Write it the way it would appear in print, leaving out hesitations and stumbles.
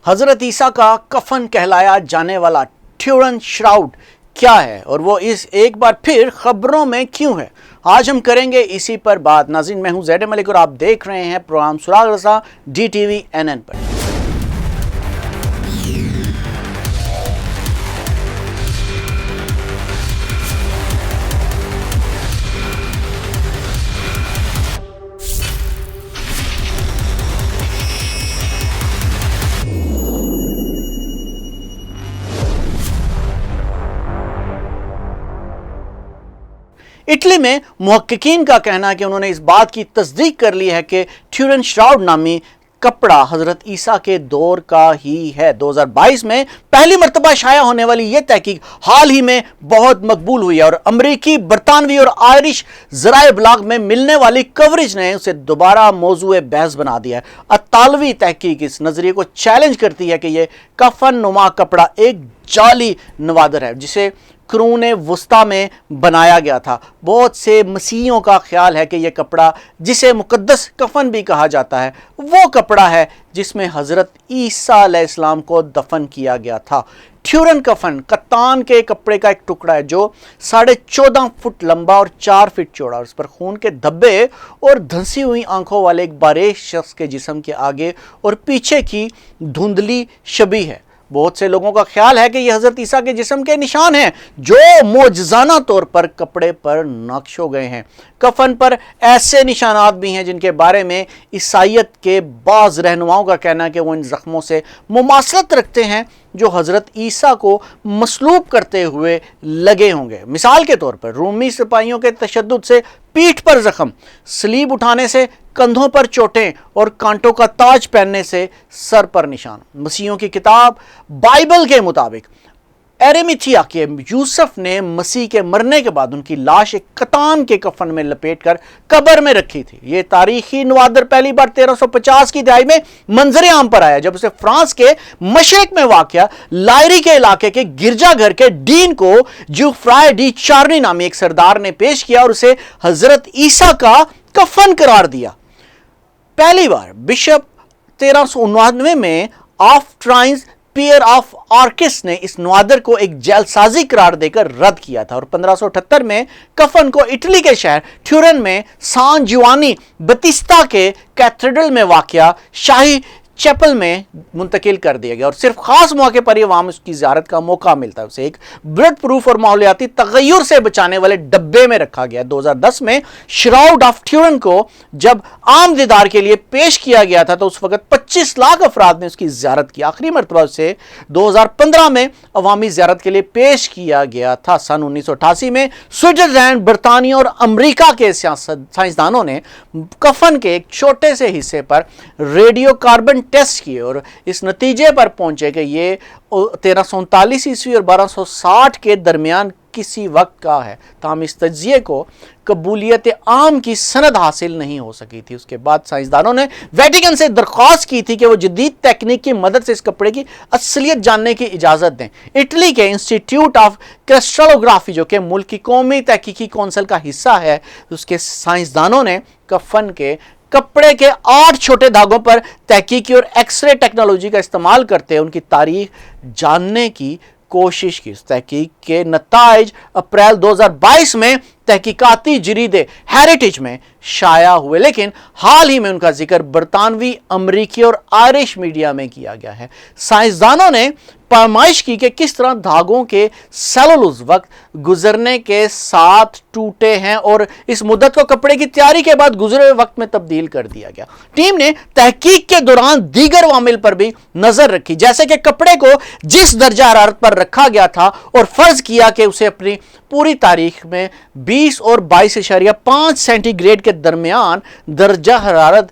حضرت عیسیٰ کا کفن کہلایا جانے والا ٹیورن شراؤڈ کیا ہے اور وہ اس ایک بار پھر خبروں میں کیوں ہے؟ آج ہم کریں گے اسی پر بات۔ ناظرین، میں ہوں زید ملک اور آپ دیکھ رہے ہیں پروگرام سراغ رساں DTV NN پر۔ اٹلی میں محققین کا کہنا ہے کہ انہوں نے اس بات کی تصدیق کر لی ہے کہ ٹیورن شراؤڈ نامی کپڑا حضرت عیسیٰ کے دور کا ہی ہے۔ 2022 میں پہلی مرتبہ شائع ہونے والی یہ تحقیق حال ہی میں بہت مقبول ہوئی ہے اور امریکی، برطانوی اور آئرش ذرائع ابلاغ میں ملنے والی کوریج نے اسے دوبارہ موضوع بحث بنا دیا ہے۔ اطالوی تحقیق اس نظریے کو چیلنج کرتی ہے کہ یہ کفن نما کپڑا ایک جعلی نوادر ہے جسے قرون وسطیٰ میں بنایا گیا تھا۔ بہت سے مسیحیوں کا خیال ہے کہ یہ کپڑا، جسے مقدس کفن بھی کہا جاتا ہے، وہ کپڑا ہے جس میں حضرت عیسیٰ علیہ السلام کو دفن کیا گیا تھا۔ ٹیورن کفن کتان کے کپڑے کا ایک ٹکڑا ہے جو 14.5 فٹ لمبا اور 4 فٹ چوڑا، اور اس پر خون کے دھبے اور دھنسی ہوئی آنکھوں والے ایک باریک شخص کے جسم کے آگے اور پیچھے کی دھندلی شبیہ ہے۔ بہت سے لوگوں کا خیال ہے کہ یہ حضرت عیسیٰ کے جسم کے نشان ہیں جو معجزانہ طور پر کپڑے پر نقش ہو گئے ہیں۔ کفن پر ایسے نشانات بھی ہیں جن کے بارے میں عیسائیت کے بعض رہنماؤں کا کہنا ہے کہ وہ ان زخموں سے مماثلت رکھتے ہیں جو حضرت عیسیٰ کو مصلوب کرتے ہوئے لگے ہوں گے۔ مثال کے طور پر رومی سپاہیوں کے تشدد سے پیٹھ پر زخم، صلیب اٹھانے سے کندھوں پر چوٹیں اور کانٹوں کا تاج پہننے سے سر پر نشان۔ مسیحیوں کی کتاب بائبل کے مطابق ایریمیتھیا کے یوسف نے مسیح کے مرنے کے بعد ان کی لاش ایک کتان کے کفن میں لپیٹ کر قبر میں رکھی تھی۔ یہ تاریخی نوادر پہلی بار 1350 کی دہائی میں منظر عام پر آیا جب اسے فرانس کے مشرق میں واقع لائری کے علاقے کے گرجا گھر کے ڈین کو جوفرائے ڈی چارنی نامی ایک سردار نے پیش کیا اور اسے حضرت عیسیٰ کا کفن قرار دیا۔ پہلی بار بشپ 1399 میں آف ٹرائنز پیئر آف آرکس نے اس نوادر کو ایک جعل سازی قرار دے کر رد کیا تھا اور 1578 میں کفن کو اٹلی کے شہر ٹیورن میں سان جیوانی بتیستا کے کیتھیڈرل میں واقع شاہی چیپل میں منتقل کر دیا گیا اور صرف خاص موقع پر یہ عوام اس کی زیارت کا موقع ملتا ہے۔ اسے ایک بلڈ پروف اور ماحولیاتی تغیر سے بچانے والے ڈبے میں رکھا گیا۔ 2010 میں شراؤڈ آف ٹیورن کو جب عام دیدار کے لیے پیش کیا گیا تھا تو اس وقت 25 لاکھ افراد نے اس کی زیارت کی۔ آخری مرتبہ اسے 2015 میں عوامی زیارت کے لیے پیش کیا گیا تھا۔ سن 1988 میں سوئٹزرلینڈ، برطانیہ اور امریکہ کے سائنسدانوں نے کفن کے ایک چھوٹے سے حصے پر ریڈیو کاربن ٹیسٹ کیے اور اس نتیجے پر پہنچے کہ یہ 1339 عیسوی اور 1260 کے درمیان کسی وقت کا ہے، تاہم اس تجزیے کو قبولیت عام کی سند حاصل نہیں ہو سکی تھی۔ اس کے بعد سائنسدانوں نے ویٹیکن سے درخواست کی تھی کہ وہ جدید تکنیک کی مدد سے اس کپڑے کی اصلیت جاننے کی اجازت دیں۔ اٹلی کے انسٹیٹیوٹ آف کرسٹلوگرافی جو کہ ملک کی قومی تحقیقی کونسل کا حصہ ہے، اس کے سائنسدانوں نے کفن کے کپڑے کے 8 چھوٹے دھاگوں پر تحقیقی اور ایکس رے ٹیکنالوجی کا استعمال کرتے ان کی تاریخ جاننے کی کوشش کی۔ اس تحقیق کے نتائج اپریل 2022 میں تحقیقاتی جریدے ہیریٹیج میں شائع ہوئے، لیکن حال ہی میں ان کا ذکر برطانوی، امریکی اور آئرش میڈیا میں کیا گیا ہے۔ سائنسدانوں نے پیمائش کی کہ کس طرح دھاگوں کے سیلولوز وقت گزرنے کے ساتھ ٹوٹے ہیں اور اس مدت کو کپڑے کی تیاری کے بعد گزرے وقت میں تبدیل کر دیا گیا۔ ٹیم نے تحقیق کے دوران دیگر عوامل پر بھی نظر رکھی، جیسے کہ کپڑے کو جس درجہ حرارت پر رکھا گیا تھا اور فرض کیا کہ اسے اپنی پوری تاریخ میں 20 اور 22.5 سینٹی گریڈ کے درمیان درجہ حرارت